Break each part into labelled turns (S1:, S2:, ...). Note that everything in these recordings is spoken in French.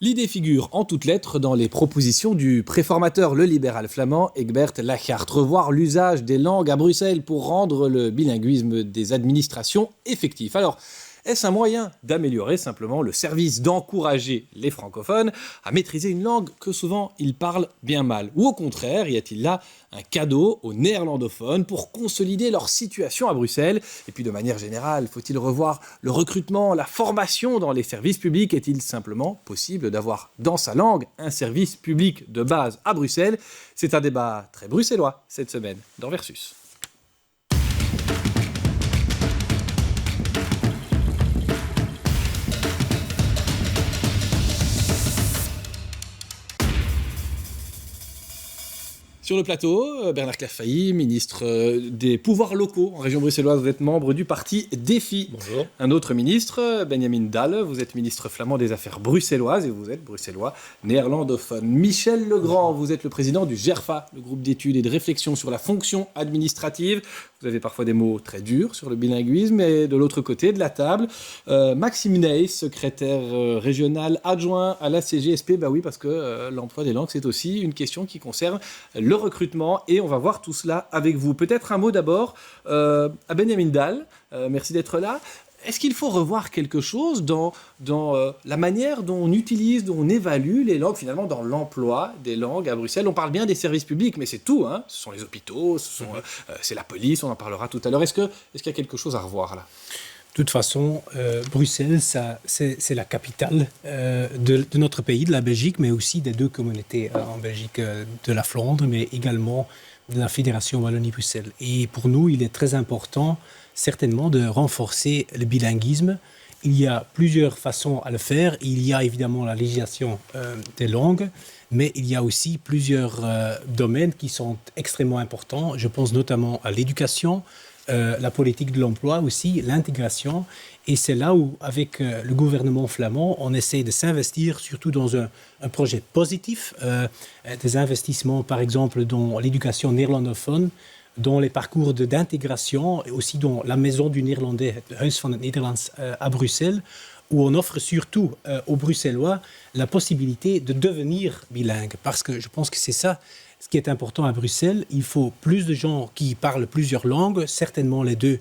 S1: L'idée figure en toutes lettres dans les propositions du préformateur le libéral flamand Egbert Lachart, revoir l'usage des langues à Bruxelles pour rendre le bilinguisme des administrations effectif. Alors, est-ce un moyen d'améliorer simplement le service, d'encourager les francophones à maîtriser une langue que souvent ils parlent bien mal? Ou au contraire, y a-t-il là un cadeau aux néerlandophones pour consolider leur situation à Bruxelles? Et puis de manière générale, faut-il revoir le recrutement, la formation dans les services publics? Est-il simplement possible d'avoir dans sa langue un service public de base à Bruxelles? C'est un débat très bruxellois cette semaine dans Versus. Sur le plateau, Bernard Clafailly, ministre des pouvoirs locaux en région bruxelloise. Vous êtes membre du parti Défi.
S2: Bonjour.
S1: Un autre ministre, Benjamin Dalle, vous êtes ministre flamand des Affaires bruxelloises et vous êtes bruxellois néerlandophone. Michel Legrand, vous êtes le président du GERFA, le groupe d'études et de réflexion sur la fonction administrative. Vous avez parfois des mots très durs sur le bilinguisme. Et de l'autre côté de la table, Maxime Ney, secrétaire régional adjoint à la CGSP. Bah oui, parce que l'emploi des langues, c'est aussi une question qui concerne le recrutement. Et on va voir tout cela avec vous. Peut-être un mot d'abord à Benjamin Dalle. Merci d'être là. Est-ce qu'il faut revoir quelque chose dans la manière dont on utilise, dont on évalue les langues, finalement, dans l'emploi des langues à Bruxelles? On parle bien des services publics, mais c'est tout, hein. Ce sont les hôpitaux, c'est la police, on en parlera tout à l'heure. Est-ce qu'il y a quelque chose à revoir là?
S2: De toute façon, Bruxelles, c'est la capitale de notre pays, de la Belgique, mais aussi des deux communautés en Belgique, de la Flandre, mais également de la Fédération Wallonie-Bruxelles. Et pour nous, il est très important, certainement, de renforcer le bilinguisme. Il y a plusieurs façons à le faire. Il y a évidemment la législation des langues, mais il y a aussi plusieurs domaines qui sont extrêmement importants. Je pense notamment à l'éducation, la politique de l'emploi aussi, l'intégration. Et c'est là où, avec le gouvernement flamand, on essaie de s'investir surtout dans un projet positif, des investissements par exemple dans l'éducation néerlandophone, dans les parcours d'intégration et aussi dans la maison du néerlandais, le Huis van het Nederlands à Bruxelles, où on offre surtout aux Bruxellois la possibilité de devenir bilingue. Parce que je pense que c'est ça ce qui est important à Bruxelles. Il faut plus de gens qui parlent plusieurs langues, certainement les deux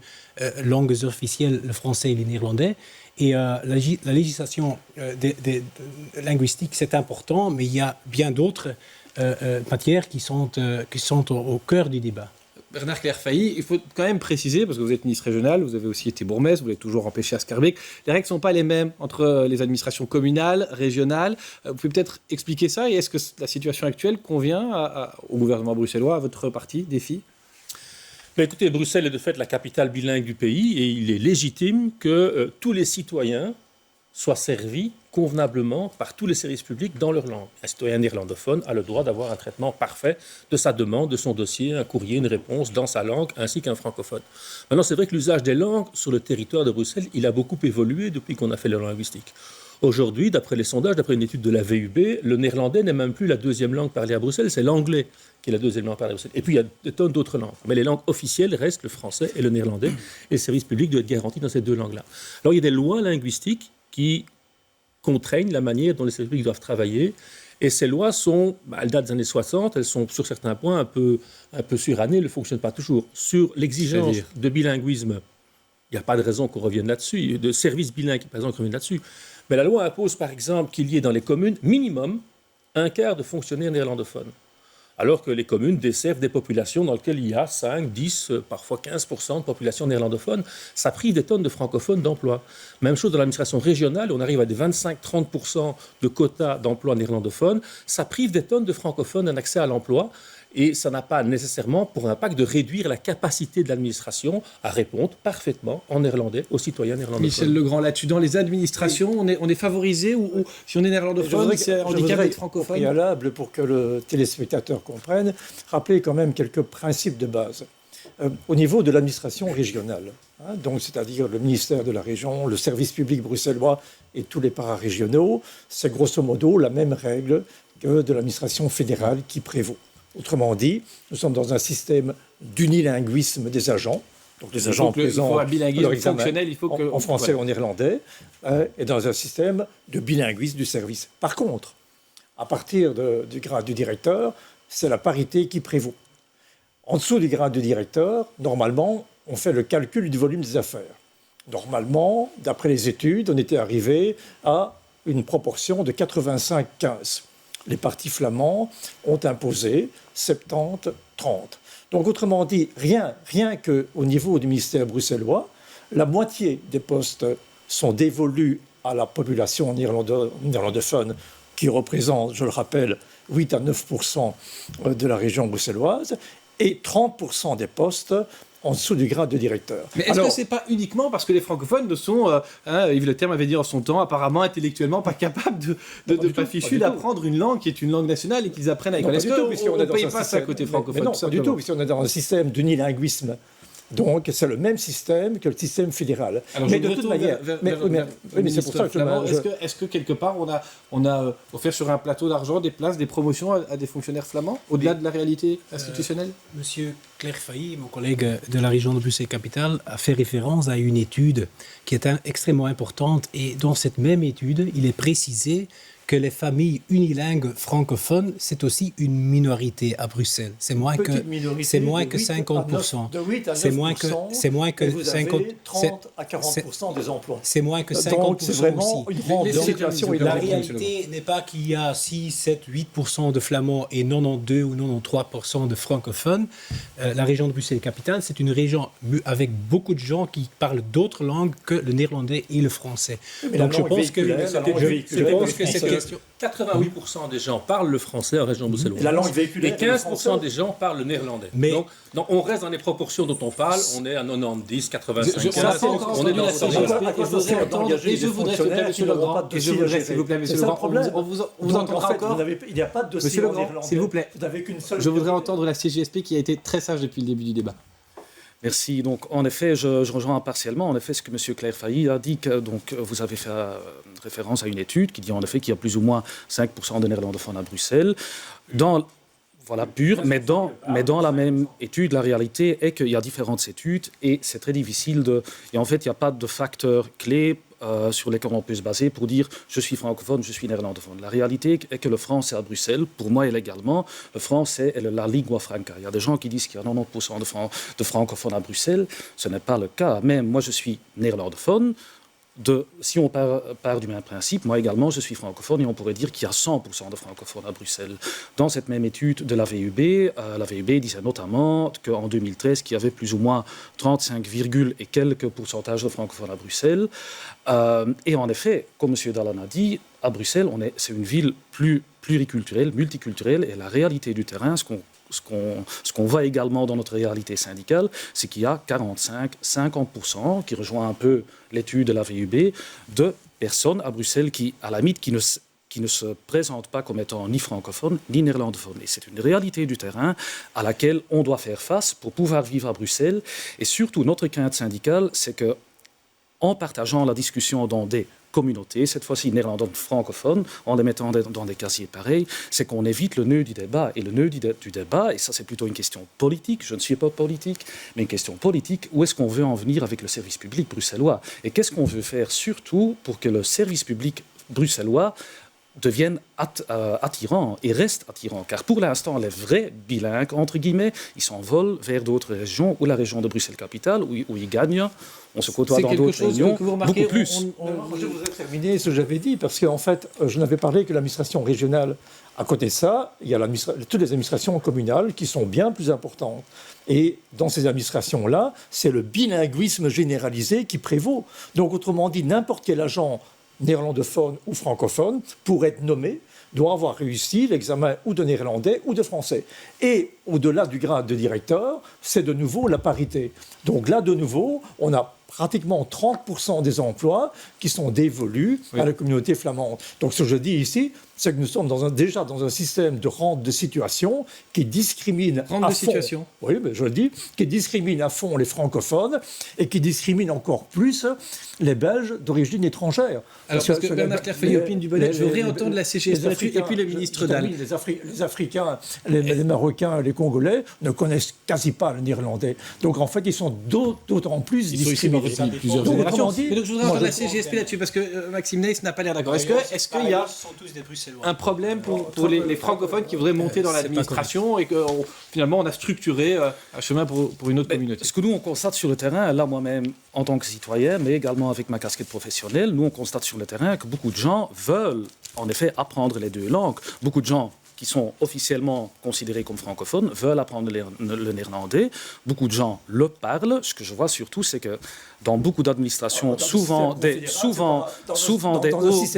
S2: langues officielles, le français et le néerlandais. Et la législation linguistique, c'est important, mais il y a bien d'autres matières qui sont au cœur du débat.
S1: Bernard Clafailly, il faut quand même préciser, parce que vous êtes ministre régional, vous avez aussi été bourgmestre, vous l'avez toujours empêché à Schaerbeek, les règles ne sont pas les mêmes entre les administrations communales, régionales. Vous pouvez peut-être expliquer ça, et est-ce que la situation actuelle convient au gouvernement bruxellois, à votre parti, Défi?
S3: Mais écoutez, Bruxelles est de fait la capitale bilingue du pays, et il est légitime que tous les citoyens soient servis convenablement par tous les services publics dans leur langue. Un citoyen néerlandophone a le droit d'avoir un traitement parfait de sa demande, de son dossier, un courrier, une réponse dans sa langue, ainsi qu'un francophone. Maintenant, c'est vrai que l'usage des langues sur le territoire de Bruxelles, il a beaucoup évolué depuis qu'on a fait la linguistique. Aujourd'hui, d'après les sondages, d'après une étude de la VUB, le néerlandais n'est même plus la deuxième langue parlée à Bruxelles, c'est l'anglais qui est la deuxième langue parlée à Bruxelles. Et puis, il y a des tonnes d'autres langues. Mais les langues officielles restent le français et le néerlandais, et le service public doit être garanti dans ces deux langues-là. Alors, il y a des lois linguistiques qui contraignent la manière dont les services publics doivent travailler. Et ces lois elles datent des années 60, elles sont sur certains points un peu surannées, elles ne fonctionnent pas toujours. Sur l'exigence de bilinguisme, il n'y a pas de raison qu'on revienne là-dessus, de services bilingues, par exemple, qu'on revienne là-dessus. Mais la loi impose, par exemple, qu'il y ait dans les communes, minimum, un quart de fonctionnaires néerlandophones. Alors que les communes desservent des populations dans lesquelles il y a 5, 10, parfois 15% de population néerlandophone. Ça prive des tonnes de francophones d'emploi. Même chose dans l'administration régionale, on arrive à des 25-30% de quotas d'emploi néerlandophones. Ça prive des tonnes de francophones d'un accès à l'emploi. Et ça n'a pas nécessairement pour impact de réduire la capacité de l'administration à répondre parfaitement en néerlandais aux citoyens néerlandophones.
S1: Michel Legrand, là-dessus, dans les administrations, on est favorisé ou si on est néerlandophone, c'est handicap d'être francophone?
S4: Préalable pour que le téléspectateur comprenne, rappeler quand même quelques principes de base. Au niveau de l'administration régionale, donc c'est-à-dire le ministère de la région, le service public bruxellois et tous les pararégionaux, c'est grosso modo la même règle que de l'administration fédérale qui prévaut. Autrement dit, nous sommes dans un système d'unilinguisme des agents, Donc les agents
S1: il faut un
S4: présentent
S1: bilinguisme
S4: leur examen
S1: fonctionnel, il faut que...
S4: en français ou en néerlandais, et dans un système de bilinguisme du service. Par contre, à partir du grade du directeur, c'est la parité qui prévaut. En dessous du grade de directeur, normalement, on fait le calcul du volume des affaires. Normalement, d'après les études, on était arrivé à une proportion de 85-15. Les partis flamands ont imposé 70-30. Donc, autrement dit, rien qu'au niveau du ministère bruxellois, la moitié des postes sont dévolus à la population néerlandophone, qui représente, je le rappelle, 8 à 9% de la région bruxelloise, et 30% des postes en dessous du grade de directeur.
S1: Mais est-ce que c'est pas uniquement parce que les francophones ne sont, Yves Le Terme avait dit en son temps, apparemment intellectuellement pas capables pas fichus d'apprendre une langue qui est une langue nationale et qu'ils apprennent à l'école. Est-ce qu'on ne paye pas ça côté francophone?
S4: Non, pas du tout, puisqu'on est dans un système d'unilinguisme. Donc, c'est le même système que le système fédéral.
S1: Alors,
S4: mais de toute manière... Mais c'est pour ça que
S1: Est-ce que quelque part, on a offert sur un plateau d'argent des places, des promotions à des fonctionnaires flamands, au-delà de la réalité institutionnelle?
S2: Monsieur Claire Failly, mon collègue de la région de Bruxelles-Capitale, a fait référence à une étude qui est extrêmement importante. Et dans cette même étude, il est précisé que les familles unilingues francophones, c'est aussi une minorité à Bruxelles. C'est moins que 50%.
S4: De 8 à 9%,
S2: c'est moins que
S4: vous
S2: 50%.
S4: avez 30 à 40% des emplois.
S2: C'est moins que 50%
S4: Donc, c'est vraiment
S2: aussi.
S4: une grande situation.
S2: La réalité n'est pas qu'il y a 6, 7, 8% de flamands et 92 ou 93% de francophones. La région de Bruxelles-Capitale, c'est une région avec beaucoup de gens qui parlent d'autres langues que le néerlandais et le français.
S4: Donc, je pense que
S2: cette question...
S3: 88% des gens parlent le français en région bruxelloise.
S4: La langue véhiculaire.
S3: Et 15% des gens parlent le néerlandais.
S2: Mais
S3: donc, on reste dans les proportions dont on parle. On est à 90, 85, 15.
S1: On est dans la CGSP. Je voudrais, s'il vous plaît, monsieur Legrand, on vous entendra encore.
S4: Il n'y a pas de dossier
S1: Monsieur Legrand, s'il vous plaît.
S4: Vous n'avez qu'une seule.
S1: Je voudrais entendre la CGSP qui a été très sage depuis le début du débat.
S5: Merci. Donc, en effet, je rejoins partiellement en effet ce que M. Claire Failly a dit. Que, donc, vous avez fait référence à une étude qui dit en effet qu'il y a plus ou moins 5% de néerlandophones à Bruxelles. Voilà, pur. Mais dans la même étude, la réalité est qu'il y a différentes études et c'est très difficile de... Et en fait, il n'y a pas de facteur clé sur lesquels on peut se baser pour dire je suis francophone, je suis néerlandophone. La réalité est que le français à Bruxelles, pour moi et légalement, le français est la lingua franca. Il y a des gens qui disent qu'il y a 90% de francophones à Bruxelles. Ce n'est pas le cas. Même moi, je suis néerlandophone. Si on part du même principe, moi également, je suis francophone et on pourrait dire qu'il y a 100% de francophones à Bruxelles. Dans cette même étude de la VUB disait notamment qu'en 2013, qu'il y avait plus ou moins 35, et quelques pourcentages de francophones à Bruxelles. Et en effet, comme M. Dallan a dit, à Bruxelles, c'est une ville pluriculturelle, multiculturelle, et la réalité du terrain, ce qu'on voit également dans notre réalité syndicale, c'est qu'il y a 45-50%, qui rejoint un peu l'étude de la VUB, de personnes à Bruxelles qui, à la limite, qui ne se présentent pas comme étant ni francophones ni néerlandophones. Et c'est une réalité du terrain à laquelle on doit faire face pour pouvoir vivre à Bruxelles. Et surtout, notre crainte syndicale, c'est que, en partageant la discussion dans des communautés, cette fois-ci néerlandophones francophones, en les mettant dans des casiers pareils, c'est qu'on évite le nœud du débat. Et le nœud du débat, et ça c'est plutôt une question politique, je ne suis pas politique, mais une question politique, où est-ce qu'on veut en venir avec le service public bruxellois? Et qu'est-ce qu'on veut faire surtout pour que le service public bruxellois deviennent attirants et restent attirants. Car pour l'instant, les vrais bilingues, entre guillemets, ils s'envolent vers d'autres régions ou la région de Bruxelles-Capitale, où ils gagnent. On se côtoie dans d'autres régions, beaucoup plus.
S4: Je voudrais terminer ce que j'avais dit, parce qu'en fait, je n'avais parlé que l'administration régionale. À côté de ça, il y a toutes les administrations communales qui sont bien plus importantes. Et dans ces administrations-là, c'est le bilinguisme généralisé qui prévaut. Donc, autrement dit, n'importe quel agent néerlandophone ou francophone, pour être nommé, doit avoir réussi l'examen ou de néerlandais ou de français. Et au-delà du grade de directeur, c'est de nouveau la parité. Donc là, de nouveau, on a pratiquement 30% des emplois qui sont dévolus à la communauté flamande. Donc ce que je dis ici, c'est que nous sommes déjà dans un système de rente de situation qui discrimine
S1: Rente
S4: à
S1: de
S4: fond,
S1: situation.
S4: oui, mais je le dis, qui discrimine à fond les francophones et qui discrimine encore plus les Belges d'origine étrangère.
S1: Alors, parce que Bernard Clairfeuille opine du bonnet, je veux réentendre la CGSP là-dessus, et puis le ministre Dalle.
S4: Les Africains, les Marocains, les Congolais ne connaissent quasi pas le néerlandais. Donc en fait, ils sont d'autant plus
S1: Ils sont ici
S4: discriminés.
S1: depuis plusieurs
S4: Donc,
S1: générations.
S4: autrement dit,
S1: Mais donc je voudrais
S4: moi,
S1: entendre la
S4: je-
S1: CGSP là-dessus, parce que Maxime Neyss n'a pas l'air d'accord. Est-ce qu'il y a
S2: sont tous des Bruxellois.
S1: un problème pour les francophones qui voudraient monter dans
S2: C'est pas
S1: l'administration et que finalement on a structuré un chemin pour une autre communauté?
S5: Ce que nous, on constate sur le terrain, là, moi-même, en tant que citoyen, mais également avec ma casquette professionnelle, nous, on constate sur le terrain que beaucoup de gens veulent, en effet, apprendre les deux langues. Beaucoup de gens qui sont officiellement considérés comme francophones veulent apprendre le néerlandais. Beaucoup de gens le parlent. Ce que je vois surtout, c'est que dans beaucoup d'administrations, souvent des hauts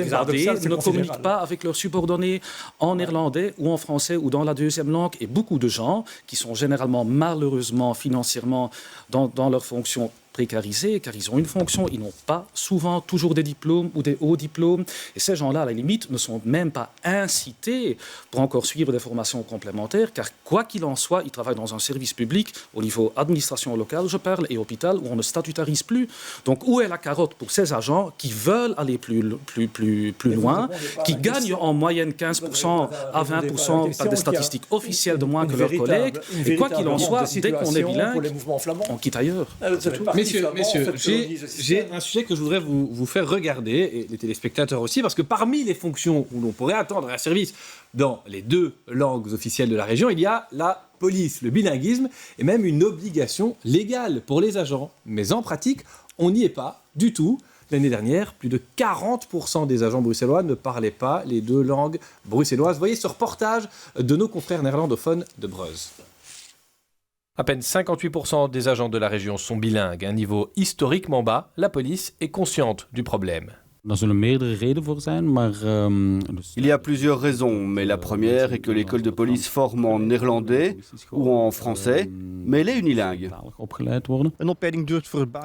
S5: gradés ne communiquent pas avec leurs subordonnés en néerlandais ou en français ou dans la deuxième langue. Et beaucoup de gens qui sont généralement, malheureusement, financièrement, dans leurs fonctions précarisés, car ils ont une fonction, ils n'ont pas souvent toujours des diplômes ou des hauts diplômes. Et ces gens-là, à la limite, ne sont même pas incités pour encore suivre des formations complémentaires, car quoi qu'il en soit, ils travaillent dans un service public au niveau administration locale, je parle, et hôpital, où on ne statutarise plus. Donc, où est la carotte pour ces agents qui veulent aller plus loin, qui gagnent en moyenne 15% à 20% par des statistiques officielles de moins que leurs collègues, et quoi qu'il en soit, dès qu'on est bilingue, on quitte ailleurs.
S1: Messieurs, j'ai un sujet que je voudrais vous faire regarder, et les téléspectateurs aussi, parce que parmi les fonctions où l'on pourrait attendre un service dans les deux langues officielles de la région, il y a la police, le bilinguisme, et même une obligation légale pour les agents. Mais en pratique, on n'y est pas du tout. L'année dernière, plus de 40% des agents bruxellois ne parlaient pas les deux langues bruxelloises. Voyez ce reportage de nos confrères néerlandophones de Breuse. À peine 58% des agents de la région sont bilingues, un niveau historiquement bas. La police est consciente du problème.
S6: Il y a plusieurs raisons, mais la première est que l'école de police forme en néerlandais ou en français, mais elle est unilingue.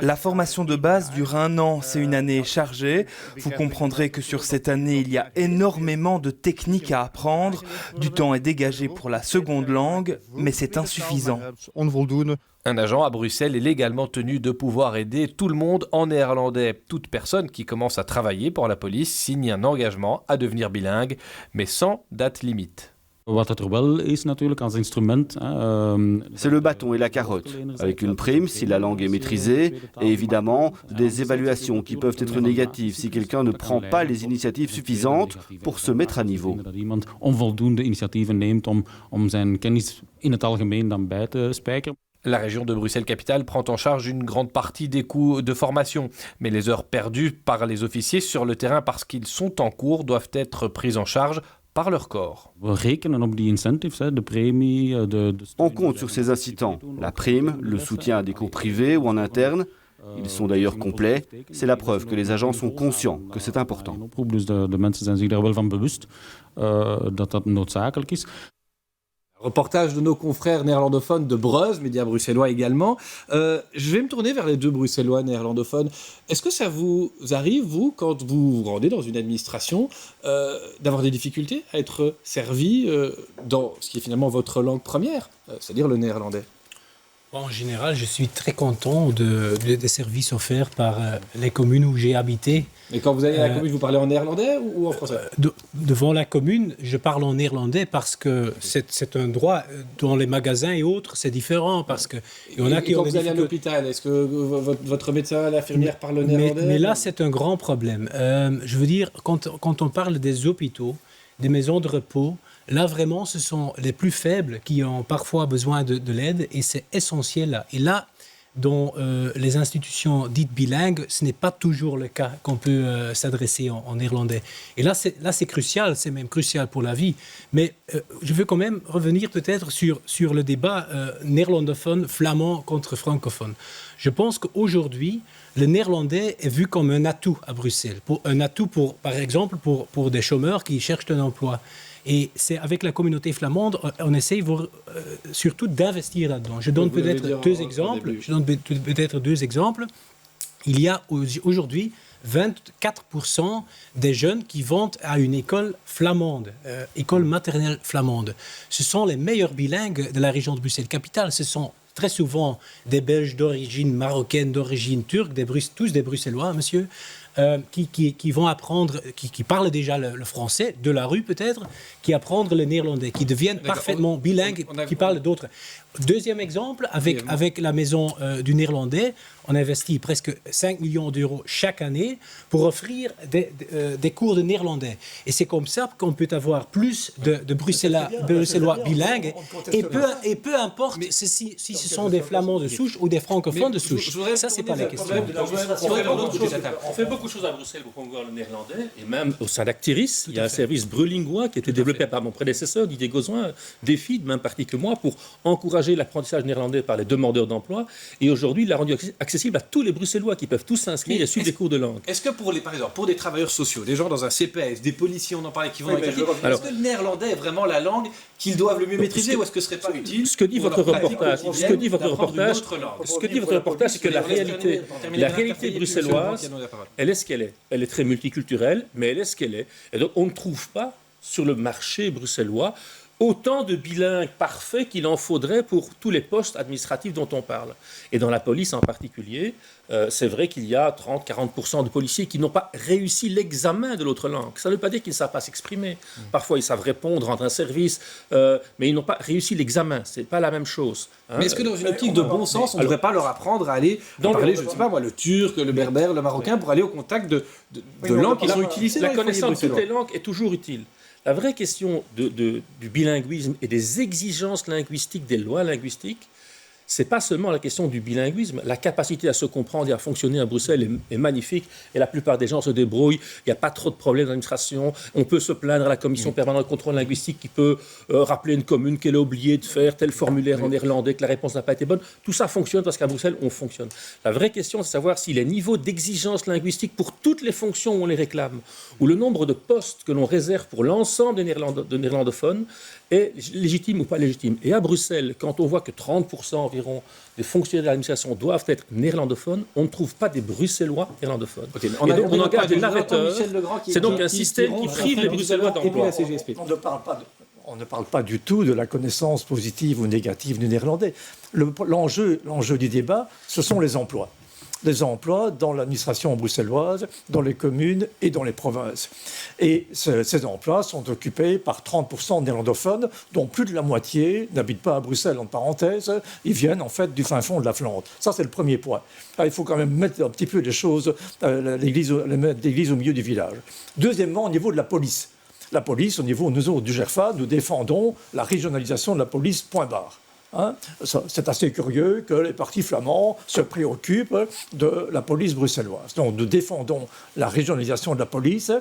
S7: La formation de base dure 1 an, c'est une année chargée. Vous comprendrez que sur cette année, il y a énormément de techniques à apprendre. Du temps est dégagé pour la seconde langue, mais c'est insuffisant.
S1: Un agent à Bruxelles est légalement tenu de pouvoir aider tout le monde en néerlandais. Toute personne qui commence à travailler pour la police signe un engagement à devenir bilingue, mais sans date limite.
S6: C'est le bâton et la carotte, avec une prime si la langue est maîtrisée, et évidemment des évaluations qui peuvent être négatives si quelqu'un ne prend pas les initiatives suffisantes pour se mettre à niveau.
S1: La région de Bruxelles-Capitale prend en charge une grande partie des coûts de formation, mais les heures perdues par les officiers sur le terrain parce qu'ils sont en cours doivent être prises en charge par leur corps.
S6: On compte sur ces incitants, la prime, le soutien à des cours privés ou en interne. Ils sont d'ailleurs complets. C'est la preuve que les agents sont conscients que c'est important.
S1: Reportage de nos confrères néerlandophones de Breuse, médias bruxellois également. Je vais me tourner vers les deux bruxellois néerlandophones. Est-ce que ça vous arrive, vous, quand vous vous rendez dans une administration, d'avoir des difficultés à être servi dans ce qui est finalement votre langue première, c'est-à-dire le néerlandais ?
S2: En général, je suis très content des services offerts par les communes où j'ai habité.
S1: Et quand vous allez à la commune, vous parlez en néerlandais ou en français ?
S2: Devant la commune, je parle en néerlandais parce que c'est un droit. Dans les magasins et autres, c'est différent parce que il y en a qui
S1: quand
S2: ont des
S1: vous allez à
S2: difficultés.
S1: l'hôpital, est-ce que votre médecin, l'infirmière parle néerlandais ?
S2: Mais là, c'est un grand problème. Je veux dire, quand on parle des hôpitaux, des maisons de repos, là, vraiment, ce sont les plus faibles qui ont parfois besoin de l'aide et c'est essentiel là. Et là, dans les institutions dites bilingues, ce n'est pas toujours le cas qu'on peut s'adresser en néerlandais. Et là, c'est crucial, c'est même crucial pour la vie. Mais je veux quand même revenir peut-être sur le débat néerlandophone, flamand contre francophone. Je pense qu'aujourd'hui, le néerlandais est vu comme un atout à Bruxelles. Un atout, par exemple, pour des chômeurs qui cherchent un emploi. Et c'est avec la communauté flamande, on essaye surtout d'investir là-dedans. Je donne peut-être deux exemples. Il y a aujourd'hui 24% des jeunes qui vont à une école flamande, école maternelle flamande. Ce sont les meilleurs bilingues de la région de Bruxelles-Capitale. Ce sont très souvent des Belges d'origine marocaine, d'origine turque, tous des Bruxellois, monsieur, qui vont apprendre, qui parlent déjà le français, de la rue peut-être, qui apprennent le néerlandais, qui deviennent parfaitement bilingues, qui parlent d'autres. Deuxième exemple, avec la maison du néerlandais, on investit presque 5 millions d'euros chaque année pour offrir des cours de néerlandais. Et c'est comme ça qu'on peut avoir plus de Bruxellois bilingues. Et peu importe si ce sont des Flamands de souche ou des francophones de souche. Ça, c'est pas la question.
S3: On fait beaucoup de choses à Bruxelles pour promouvoir le néerlandais. Et même au sein d'Actiris, il y a un service Brulingois qui a été développé par mon prédécesseur, Didier Gauzoin, défi de même parti que moi, pour encourager l'apprentissage néerlandais par les demandeurs d'emploi. Et aujourd'hui, il l'a rendu accessible à tous les Bruxellois qui peuvent tous s'inscrire et suivre des cours de langue.
S1: Est-ce que par exemple, pour des travailleurs sociaux, des gens dans un CPS, des policiers, on en parlait, qui vont est-ce que le néerlandais est vraiment la langue qu'ils doivent le mieux maîtriser ou est-ce que ce serait pas utile?
S3: Ce que dit votre reportage, c'est que la réalité bruxelloise, elle est ce qu'elle est. Elle est très multiculturelle, mais elle est ce qu'elle est. Et donc, on ne trouve pas sur le marché bruxellois autant de bilingues parfaits qu'il en faudrait pour tous les postes administratifs dont on parle. Et dans la police en particulier, c'est vrai qu'il y a 30-40% de policiers qui n'ont pas réussi l'examen de l'autre langue. Ça ne veut pas dire qu'ils ne savent pas s'exprimer. Parfois, ils savent répondre, rendre un service, mais ils n'ont pas réussi l'examen. Ce n'est pas la même chose.
S1: Mais est-ce que dans une optique de bon sens, on ne devrait pas leur apprendre à aller parler, je ne sais pas moi, le turc, le berbère, le marocain, pour aller au contact de langues qui sont utilisées dans les foyers
S3: bruxellois? La connaissance de toutes les
S1: bruxellois.
S3: langues est toujours utile. La vraie question du bilinguisme et des exigences linguistiques, des lois linguistiques, ce n'est pas seulement la question du bilinguisme. La capacité à se comprendre et à fonctionner à Bruxelles est magnifique et la plupart des gens se débrouillent. Il n'y a pas trop de problèmes d'administration. On peut se plaindre à la commission permanente de contrôle linguistique qui peut rappeler une commune qu'elle a oublié de faire tel formulaire en néerlandais, que la réponse n'a pas été bonne. Tout ça fonctionne parce qu'à Bruxelles, on fonctionne. La vraie question, c'est de savoir si les niveaux d'exigence linguistique pour toutes les fonctions où on les réclame, ou le nombre de postes que l'on réserve pour l'ensemble des néerlandophones, est légitime ou pas légitime. Et à Bruxelles, quand on voit que 30% environ des fonctionnaires de l'administration doivent être néerlandophones, on ne trouve pas des Bruxellois néerlandophones.
S1: Okay,
S3: et donc on engage des narrateurs. C'est donc un système qui prive les Bruxellois d'emploi.
S4: On ne parle pas du tout de la connaissance positive ou négative du néerlandais. L'enjeu du débat, ce sont les emplois. Les emplois dans l'administration bruxelloise, dans les communes et dans les provinces. Et ces emplois sont occupés par 30% de néerlandophones, dont plus de la moitié n'habitent pas à Bruxelles, en parenthèse. Ils viennent en fait du fin fond de la Flandre. Ça, c'est le premier point. Il faut quand même mettre un petit peu les choses, l'église au milieu du village. Deuxièmement, au niveau de la police. La police, au niveau nous du GERFA, nous défendons la régionalisation de la police, point barre. C'est assez curieux que les partis flamands se préoccupent de la police bruxelloise. Donc nous défendons la régionalisation de la police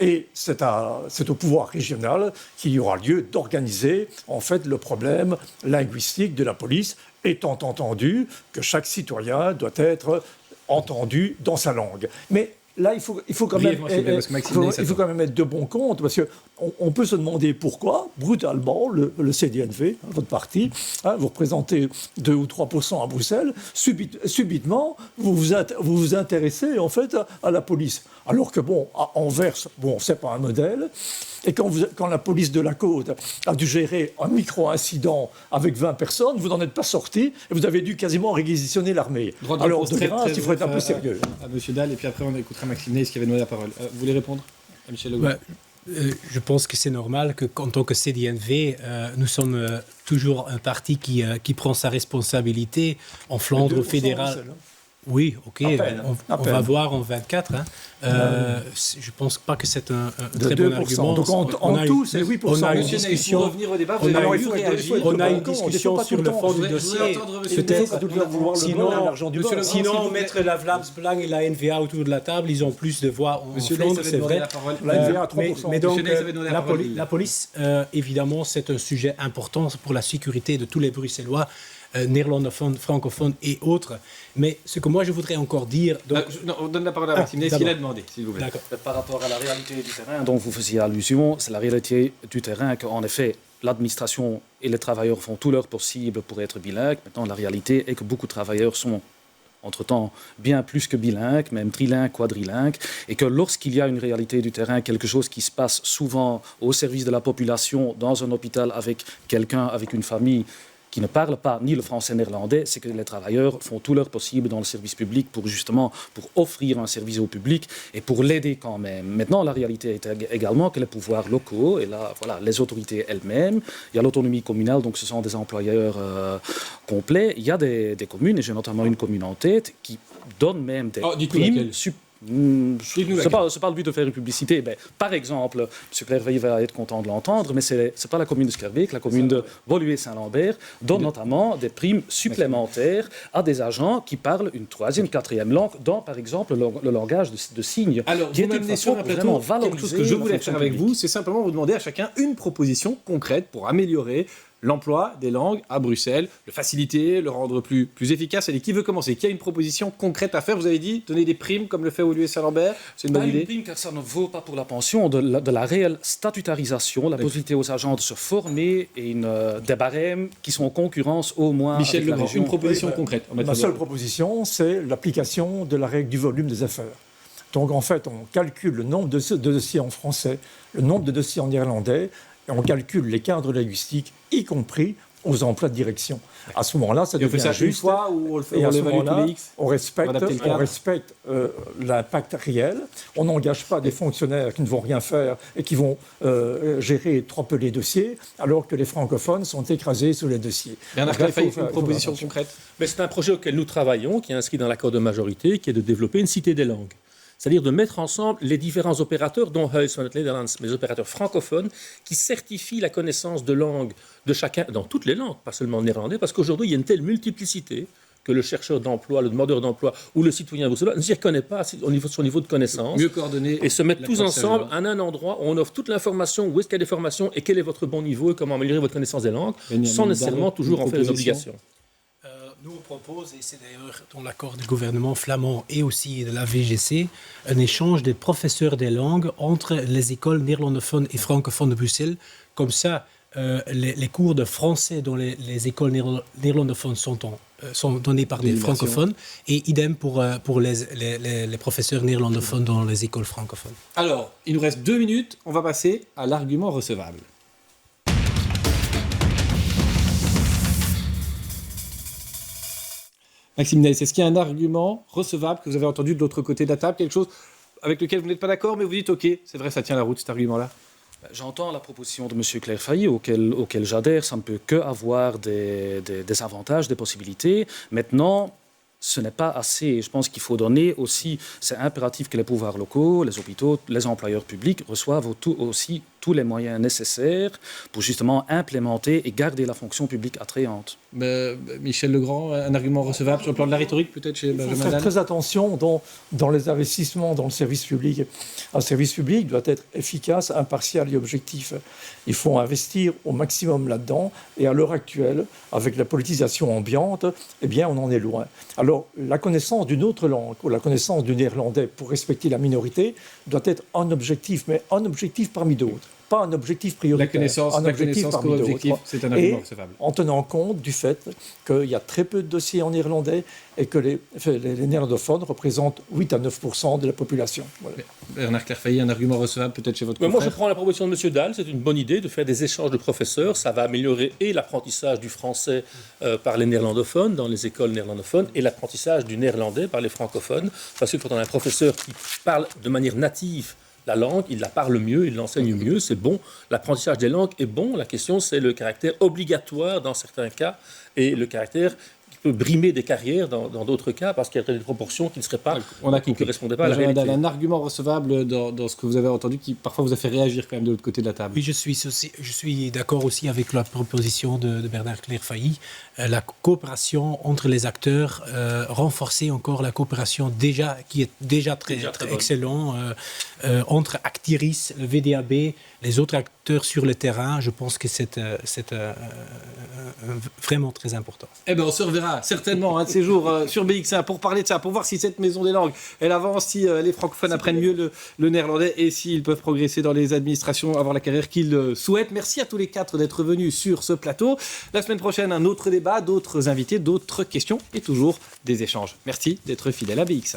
S4: et c'est au pouvoir régional qu'il y aura lieu d'organiser en fait le problème linguistique de la police, étant entendu que chaque citoyen doit être entendu dans sa langue. Mais là, il faut quand même être de bon compte, parce qu'on peut se demander pourquoi, brutalement, le CDNV, votre parti, vous représentez 2 ou 3% à Bruxelles, subitement, vous vous intéressez en fait à la police. Alors que, à Anvers, c'est pas un modèle. Et quand la police de la Côte a dû gérer un micro-incident avec 20 personnes, vous n'en êtes pas sorti et vous avez dû quasiment réquisitionner l'armée. Alors, de grâce, il faut être un peu sérieux.
S1: À M. Dalle, et puis après, on écoutera Maxime Neis qui avait demandé la parole. Vous voulez répondre à Michel Legault?
S2: Je pense que c'est normal qu'en tant que CDNV, nous sommes toujours un parti qui prend sa responsabilité en Flandre fédérale. Oui, ok, on va voir en 24. Je ne pense pas que c'est un très bon argument.
S4: Donc en tout, c'est 8%.
S2: On a une discussion, on a une discussion sur le fond du dossier. Sinon, mettre la Vlaams Belang et la NVA autour de la table, ils ont plus de voix en Flandre, c'est vrai. Mais donc, la police, évidemment, c'est un sujet important pour la sécurité de tous les Bruxellois, néerlandophones, francophones et autres. Mais ce que moi je voudrais encore dire...
S1: on donne la parole à Maxime Neis, ce qu'il a demandé, s'il vous plaît.
S5: Par rapport à la réalité du terrain dont vous faisiez allusion, c'est la réalité du terrain qu'en effet, l'administration et les travailleurs font tout leur possible pour être bilingues. Maintenant, la réalité est que beaucoup de travailleurs sont entre-temps bien plus que bilingue, même trilingue, quadrilingue, et que lorsqu'il y a une réalité du terrain, quelque chose qui se passe souvent au service de la population, dans un hôpital avec quelqu'un, avec une famille qui ne parle pas ni le français ni néerlandais, c'est que les travailleurs font tout leur possible dans le service public pour offrir un service au public et pour l'aider quand même. Maintenant, la réalité est également que les pouvoirs locaux, et là, voilà, les autorités elles-mêmes, il y a l'autonomie communale, donc ce sont des employeurs complets. Il y a des communes, et j'ai notamment une commune en tête, qui donnent même des primes. C'est pas le but de faire une publicité. Ben, par exemple, M. Clairveille va être content de l'entendre, mais c'est pas la commune de Skerbeek, la commune de Woluwe-Saint-Lambert donne notamment des primes supplémentaires à des agents qui parlent une troisième, quatrième langue, dans par exemple le langage de signes.
S1: Alors,
S5: qui
S1: vous m'amenez sur un plateau, quelque chose que je voulais faire avec vous, c'est simplement vous demander à chacun une proposition concrète pour améliorer l'emploi des langues à Bruxelles, le faciliter, le rendre plus efficace. Allez, qui veut commencer? Qui a une proposition concrète à faire? Vous avez dit donner des primes comme le fait Woluwe-Saint-Lambert. C'est une bonne idée.
S5: Une prime, car ça ne vaut pas pour la pension, de la réelle statutarisation, la possibilité aux agents de se former et des barèmes qui sont en concurrence au moins.
S1: Michel
S5: avec la
S1: Legrand,
S5: région.
S1: une proposition concrète.
S4: Ma seule proposition, c'est l'application de la règle du volume des affaires. Donc en fait, on calcule le nombre de dossiers en français, le nombre de dossiers en néerlandais, et on calcule les cadres linguistiques, y compris aux emplois de direction. À ce moment-là, ça devient
S1: juste. Une
S4: juste.
S1: fois où on le fait,
S4: Et
S1: on
S4: à ce
S1: l'évalue tous
S4: moment-là,
S1: les X.
S4: on respecte l'impact réel. On n'engage pas des fonctionnaires qui ne vont rien faire et qui vont gérer trop peu les dossiers, alors que les francophones sont écrasés sous les dossiers.
S1: Bernard Clairveille, une proposition concrète.
S3: Mais c'est un projet auquel nous travaillons, qui est inscrit dans l'accord de majorité, qui est de développer une cité des langues. C'est-à-dire de mettre ensemble les différents opérateurs, dont Huis van het Nederlands, mais les opérateurs francophones, qui certifient la connaissance de langue de chacun, dans toutes les langues, pas seulement le néerlandais, parce qu'aujourd'hui, il y a une telle multiplicité que le chercheur d'emploi, le demandeur d'emploi ou le citoyen bruxellois ne s'y reconnaît pas son niveau de connaissance.
S1: Mieux coordonner.
S3: Et se mettre tous ensemble à un endroit où on offre toute l'information, où est-ce qu'il y a des formations et quel est votre bon niveau et comment améliorer votre connaissance des langues, sans nécessairement toujours en faire une obligation.
S2: Nous, on propose, et c'est d'ailleurs dans l'accord du gouvernement flamand et aussi de la VGC, un échange des professeurs des langues entre les écoles néerlandophones et francophones de Bruxelles. Comme ça, les cours de français dans les écoles néerlandophones sont donnés par des francophones, et idem pour les professeurs néerlandophones dans les écoles francophones.
S1: Alors, il nous reste 2 minutes. On va passer à l'argument recevable. Maxime Nels, est-ce qu'il y a un argument recevable que vous avez entendu de l'autre côté de la table, quelque chose avec lequel vous n'êtes pas d'accord, mais vous dites OK, c'est vrai, ça tient la route cet argument-là?
S5: J'entends la proposition de M. Clairveille, auquel j'adhère. Ça ne peut que avoir des avantages, des possibilités. Maintenant, ce n'est pas assez. Je pense qu'il faut donner aussi, c'est impératif que les pouvoirs locaux, les hôpitaux, les employeurs publics reçoivent aussi tous les moyens nécessaires pour justement implémenter et garder la fonction publique attrayante.
S1: Michel Legrand, un argument recevable sur le plan de la rhétorique, peut-être chez Benjamin
S4: Il faut faire
S1: Dalle?
S4: très attention dans les investissements dans le service public. Un service public doit être efficace, impartial et objectif. Il faut investir au maximum là-dedans. Et à l'heure actuelle, avec la politisation ambiante, eh bien, on en est loin. Alors, la connaissance d'une autre langue ou la connaissance du néerlandais pour respecter la minorité doit être un objectif, mais un objectif parmi d'autres. Pas un objectif prioritaire.
S1: La connaissance comme objectif, c'est un argument recevable.
S4: En tenant compte du fait qu'il y a très peu de dossiers en néerlandais et que les néerlandophones représentent 8 à 9% de la population. Voilà.
S1: Bernard Clairveille, un argument recevable peut-être chez votre
S3: Moi,
S1: confrère?
S3: je prends la proposition de M. Dalle. C'est une bonne idée de faire des échanges de professeurs. Ça va améliorer et l'apprentissage du français par les néerlandophones dans les écoles néerlandophones et l'apprentissage du néerlandais par les francophones. Parce qu'il faut un professeur qui parle de manière native la langue, il la parle mieux, il l'enseigne mieux, c'est bon. L'apprentissage des langues est bon. La question, c'est le caractère obligatoire dans certains cas et le caractère qui peut brimer des carrières dans d'autres cas parce qu'il y a des proportions qui ne correspondaient pas à la réalité.
S1: Un argument recevable dans ce que vous avez entendu qui parfois vous a fait réagir quand même de l'autre côté de la table.
S2: Oui, je suis d'accord aussi avec la proposition de Bernard Clairveille. La coopération entre les acteurs, renforcer encore la coopération qui est déjà très excellent entre Actiris, le VDAB, les autres acteurs sur le terrain. Je pense que c'est vraiment très important.
S1: Eh bien, on se reverra reviendra certainement un de ces jours sur BX1 pour parler de ça, pour voir si cette maison des langues, elle avance, si les francophones apprennent mieux le néerlandais et s'ils peuvent progresser dans les administrations, avoir la carrière qu'ils souhaitent. Merci à tous les 4 d'être venus sur ce plateau. La semaine prochaine, un autre débat, d'autres invités, d'autres questions et toujours des échanges. Merci d'être fidèles à BX1.